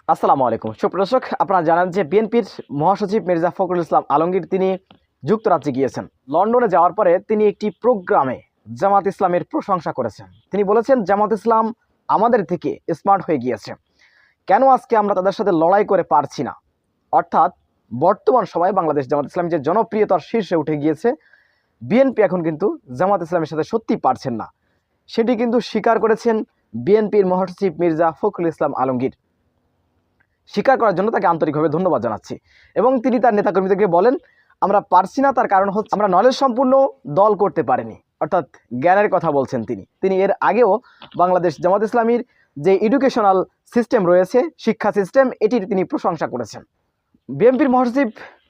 আসসালামু আলাইকুম সুপ্রদর্শক, আপনারা জানেন যে বিএনপির মহাসচিব মির্জা ফখরুল ইসলাম আলমগীর তিনি যুক্তরাজ্যে গিয়েছেন। লন্ডনে যাওয়ার পরে তিনি একটি প্রোগ্রামে জামাত ইসলামের প্রশংসা করেছেন। তিনি বলেছেন, জামাত ইসলাম আমাদের থেকে স্মার্ট হয়ে গিয়েছে, কেন আজকে আমরা তাদের সাথে লড়াই করে পারছি না। অর্থাৎ বর্তমান সময়ে বাংলাদেশ জামাত ইসলাম যে জনপ্রিয়তার শীর্ষে উঠে গিয়েছে, বিএনপি এখন কিন্তু জামাত ইসলামের সাথে সত্যি পারছেন না, সেটি কিন্তু স্বীকার করেছেন বিএনপির মহাসচিব মির্জা ফখরুল ইসলাম আলমগীর। স্বীকার করার জন্য তাকে আন্তরিকভাবে ধন্যবাদ জানাচ্ছি। এবং তিনি তার নেতাকর্মীদেরকে বলেন, আমরা পারছি না, তার কারণ হচ্ছে আমরা নলেজ সম্পূর্ণ দল করতে পারিনি। অর্থাৎ জ্ঞানের কথা বলছেন তিনি এর আগেও বাংলাদেশ জামাত ইসলামীর যে এডুকেশনাল সিস্টেম রয়েছে, শিক্ষা সিস্টেম, এটির তিনি প্রশংসা করেছেন। বিএনপির মহাসচিব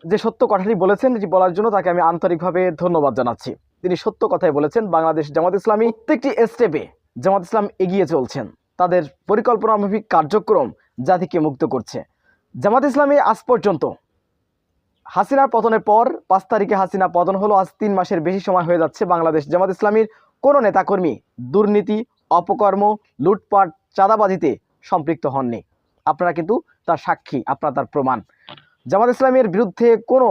যে সত্য কথাটি বলেছেন, এটি বলার জন্য তাকে আমি আন্তরিকভাবে ধন্যবাদ জানাচ্ছি। তিনি সত্য কথাই বলেছেন। বাংলাদেশ জামাত ইসলামী প্রত্যেকটি স্টেপে জামাত ইসলাম এগিয়ে চলছেন, তাদের পরিকল্পনামাফিক কার্যক্রম জাতিকে মুক্ত করছে। জামাত ইসলামী আজ পর্যন্ত হাসিনার পতনের পর 5 তারিখে হাসিনা পতন হলো, আজ 3 মাসের বেশি সময় হয়ে যাচ্ছে, বাংলাদেশ জামাত ইসলামীর কোনো নেতাকর্মী দুর্নীতি, অপকর্ম, লুটপাট, চাঁদাবাজিতে সম্পৃক্ত হননি। আপনারা কিন্তু তার সাক্ষী, আপনারা তার প্রমাণ। জামাত ইসলামের বিরুদ্ধে কোনো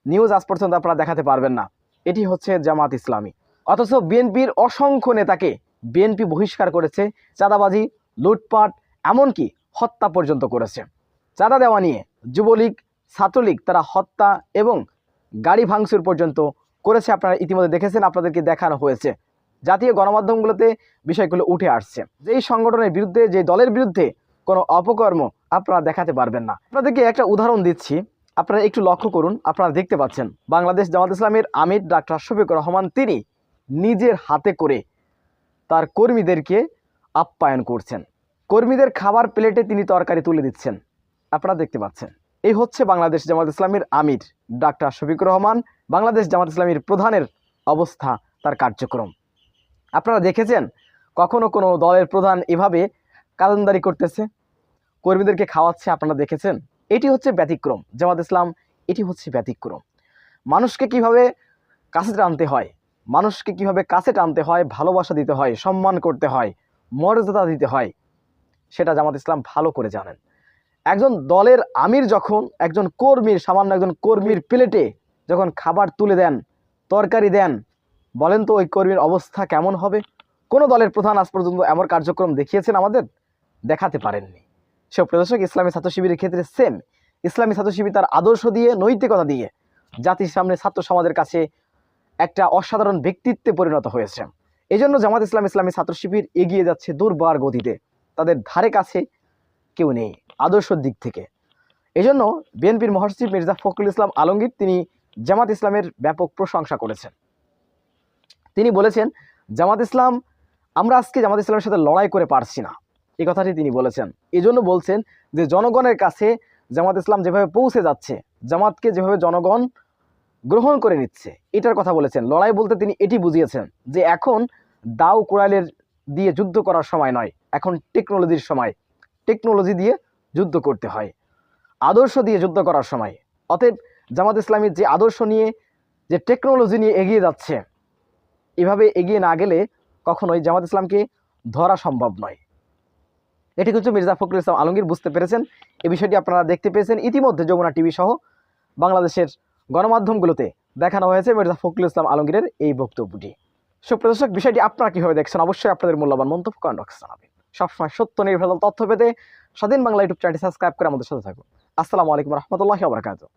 নিউজ আজ পর্যন্ত আপনারা দেখাতে পারবেন না। এটি হচ্ছে জামাত ইসলামী। অথচ বিএনপির অসংখ্য নেতাকে বিএনপি বহিষ্কার করেছে, চাঁদাবাজি, লুটপাট, এমনকি হত্যা পর্যন্ত করেছে। চাঁদা দেওয়া নিয়ে যুবলীগ, ছাত্রলীগ তারা হত্যা এবং গাড়ি ভাঙচুর পর্যন্ত করেছে। আপনারা ইতিমধ্যে দেখেছেন, আপনাদেরকে দেখানো হয়েছে। জাতীয় গণমাধ্যমগুলোতে বিষয়গুলো উঠে আসছে। যেই সংগঠনের বিরুদ্ধে, যে দলের বিরুদ্ধে কোনো অপকর্ম আপনারা দেখাতে পারবেন না। আপনাদেরকে একটা উদাহরণ দিচ্ছি, আপনারা একটু লক্ষ্য করুন। আপনারা দেখতে পাচ্ছেন বাংলাদেশ জামাত ইসলামের আমির ডাক্তার শফিকুর রহমান তিনি নিজের হাতে করে তার কর্মীদেরকে আপ্যায়ন করছেন। কর্মীদের খাবার প্লেটে তিনি তরকারি তুলে দিচ্ছেন, আপনারা দেখতে পাচ্ছেন। এই হচ্ছে বাংলাদেশ জামাত ইসলামীর আমির ডাক্তার শফিকুর রহমান, বাংলাদেশ জামাত ইসলামীর প্রধানের অবস্থা, তার কার্যক্রম। আপনারা দেখেছেন কখনো কোনো দলের প্রধান এভাবে কালান্দারি করতেছে, কর্মীদেরকে খাওয়াচ্ছে? আপনারা দেখেছেন? এটি হচ্ছে ব্যতিক্রম। জামাত ইসলাম এটি হচ্ছে ব্যতিক্রম। মানুষকে কিভাবে কাছে টানতে হয়, মানুষকে কিভাবে কাছে টানতে হয়, ভালোবাসা দিতে হয়, সম্মান করতে হয়, মর্যাদা দিতে হয়, সেটা জামাত ইসলাম ভালো করে জানেন। একজন দলের আমির যখন একজন কর্মীর, সামান্য একজন কর্মীর প্লেটে যখন খাবার তুলে দেন, তরকারি দেন, বলেন তো ওই কর্মীর অবস্থা কেমন হবে? কোনো দলের প্রধান আজ পর্যন্ত এমন কার্যক্রম দেখিয়েছেন? আমাদের দেখাতে পারেননি। সুপ্রদর্শক, ইসলামী ছাত্র শিবিরের ক্ষেত্রে সেম। ইসলামী ছাত্র শিবির তার আদর্শ দিয়ে, নৈতিকতা দিয়ে জাতির সামনে, ছাত্র সমাজের কাছে একটা অসাধারণ ব্যক্তিত্বে পরিণত হয়েছে। এই জন্য জামাত ইসলাম, ইসলামী ছাত্র শিবির এগিয়ে যাচ্ছে দুর্বার গতিতে। তাদের ধারে কাছে কেউ নেই আদর্শের দিক থেকে। এই জন্য বিএনপির মহাসচিব মির্জা ফখরুল ইসলাম আলমগীর তিনি জামাত ইসলামের ব্যাপক প্রশংসা করেছেন। তিনি বলেছেন, জামাত ইসলাম, আমরা আজকে জামাত ইসলামের সাথে লড়াই করে পারছি না, এই কথাটি তিনি বলেছেন। এই জন্য বলছেন যে জনগণের কাছে জামাত ইসলাম যেভাবে পৌঁছে যাচ্ছে, জামাতকে যেভাবে জনগণ গ্রহণ করে নিচ্ছে, এটার কথা বলেছেন। লড়াই বলতে তিনি এটি বুঝিয়েছেন যে এখন দাও কোরাইলের দিয়ে যুদ্ধ করার সময় নয়, এখন টেকনোলজির সময়। টেকনোলজি দিয়ে যুদ্ধ করতে হয়, আদর্শ দিয়ে যুদ্ধ করার সময়। অতএব জামাত ইসলামীর যে আদর্শ নিয়ে, যে টেকনোলজি নিয়ে এগিয়ে যাচ্ছে, এভাবে এগিয়ে না গেলে কখনোই জামাত ইসলামকে ধরা সম্ভব নয়। এটি কিন্তু মির্জা ফখরুল ইসলাম আলমগীর বুঝতে পেরেছেন। এই বিষয়টি আপনারা দেখতে পেয়েছেন ইতিমধ্যে যমুনা টিভি সহ বাংলাদেশের গণমাধ্যমগুলোতে দেখানো হয়েছে মির্জা ফখরুল ইসলাম আলমগীরের এই বক্তব্যটি। সুপ্রদর্শক, বিষয়টি আপনারা কীভাবে দেখছেন অবশ্যই আপনাদের মূল্যবান মন্তব্য কমেন্ট বক্সে জানাবেন। সবসময় সত্য নির্ভরশীল তথ্য পেতে স্বাধীন বাংলা ইউটিউব চ্যানেলটি সাবস্ক্রাইব করে আমাদের সাথে থাকুন। আসসালামু আলাইকুম রহমতুল্লাহি ওয়া বারাকাতুহু।